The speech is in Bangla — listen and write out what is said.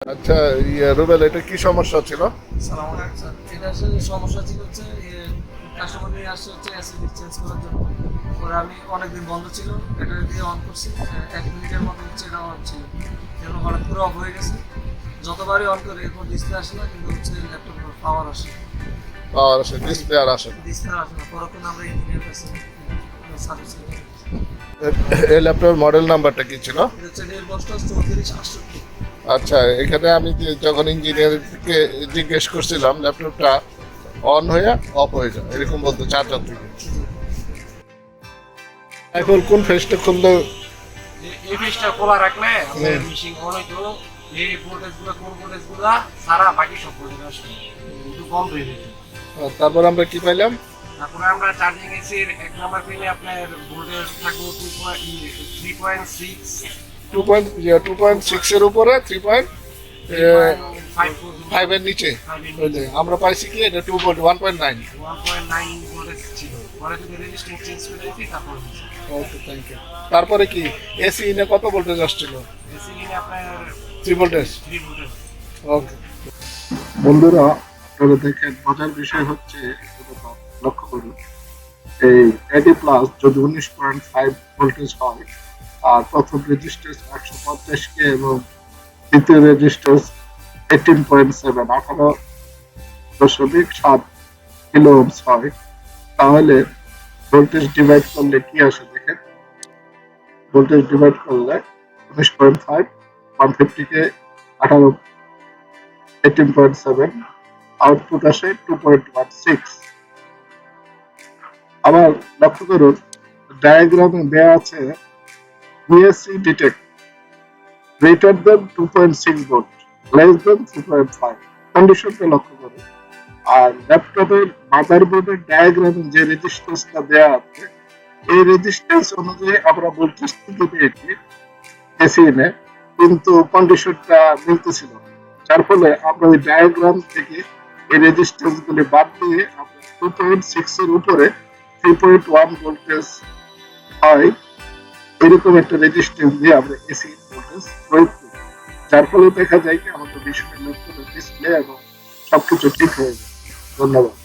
আচ্ছা, রুবেল, এটা কি সমস্যা ছিল? সালাম আলাইকুম স্যার। এটা আসলে সমস্যা ছিল হচ্ছে কাস্টমার নিয়ে আসছে হচ্ছে এসএসডি চেঞ্জ করার জন্য। পরে আমি অনেকদিন বন্ধ ছিল, এটা দিয়ে অন করছি, 1 মিনিটের মতো হচ্ছে এটা অন ছিল, এখন হঠাৎ করে অফ হয়ে গেছে। যতবারই অন করি এরপর ডিসপ্লে আসে না, কিন্তু হচ্ছে ল্যাপটপের পাওয়ার আসে, পাওয়ার আসে, ডিসপ্লে আর আসে না। ডিসপ্লে আসে না। পরক্ষণ আমরা ইঞ্জিনিয়ার কাছে সার্ভিস নিতে এই ল্যাপটপের মডেল নাম্বারটা কি ছিল? এটা হচ্ছে ডেল বস্টো 3468। আচ্ছা, এখানে আমি যখন ইঞ্জিনিয়ারকে জিজ্ঞেস করছিলাম, ল্যাপটপটা অন হয়ে অফ হয়ে যায় এরকম বলতো চার্জার থেকে। এখন কোন ফেসটা খুললে? এই পেজটা খোলা রাখলে আপনার মিশিং অন হইতো, এই ভোল্টেজগুলো কোন ভোল্টেজগুলো সারা বাকি সব ভোল্টেজ আসবে একটু কম হয়ে যেত। তারপর আমরা কি পাইলাম? তারপরে আমরা চার্জিং এসির 1 নাম্বার পিনে আপনার ভোল্টেজ থাকবো 3.6 2.6 এর উপরে 3.5 এর নিচে। আমরা পাইছি কি এটা 1.9। 1.9 ভোল্টেজ ছিল। পরে যদি রেজিস্ট্যান্স চেঞ্জ করে দিয়েছি তারপরে ওকে, থ্যাংক ইউ। তারপরে কি এসি ইনে কত ভোল্টেজ আসছিল? এসি কিনে আপনার 3 ভোল্টেজ। 3 ভোল্টেজ। ওকে বন্ধুরা, আপনারা দেখেন মজার বিষয় হচ্ছে, লক্ষ্য করুন, এই এডি প্লাস যদি 19.5 ভোল্টেজ হয় আর প্রথম রেজিস্ট্যান্স 150 কে এবং দ্বিতীয় রেজিস্ট্যান্স 18.7 কিলো ওহমস হয়, তাহলে ভোল্টেজ ডিভাইড করলে কি আসে দেখেন। ভোল্টেজ ডিভাইড করলে 19.5 150 কে 18.7 আউটপুট আসে 2.16। আবার লক্ষ্য করুন, ডায়াগ্রামে দেয়া আছে BSc detect greater than 2.6 volt, less than 3.5। কন্ডিশনটা লক্ষ্য করুন। আর ল্যাপটপের মাদারবোর্ডের ডায়াগ্রামে যে রেজিস্ট্যান্সটা দেয়া আছে, এই রেজিস্ট্যান্স অনুযায়ী আমরা ভোল্টেজ থেকে পেয়েছি এসি নে, কিন্তু কন্ডিশনটা মিলতেছিল না। যার ফলে আমরা ওই ডায়াগ্রাম থেকে এই রেজিস্ট্যান্স গুলি বাদ দিয়ে আমরা 2.6 এর উপরে 3.1 ভোল্টেজ হয় এরকম একটা রেজিস্ট্যান্স দিয়ে আমরা এসি ভোল্টেজ প্রয়োগ করি। যার ফলে দেখা যায় কি আমাদের বিষয়টা ল্যাপটপের ডিসপ্লে এবং সবকিছু ঠিক হয়ে যায়। ধন্যবাদ।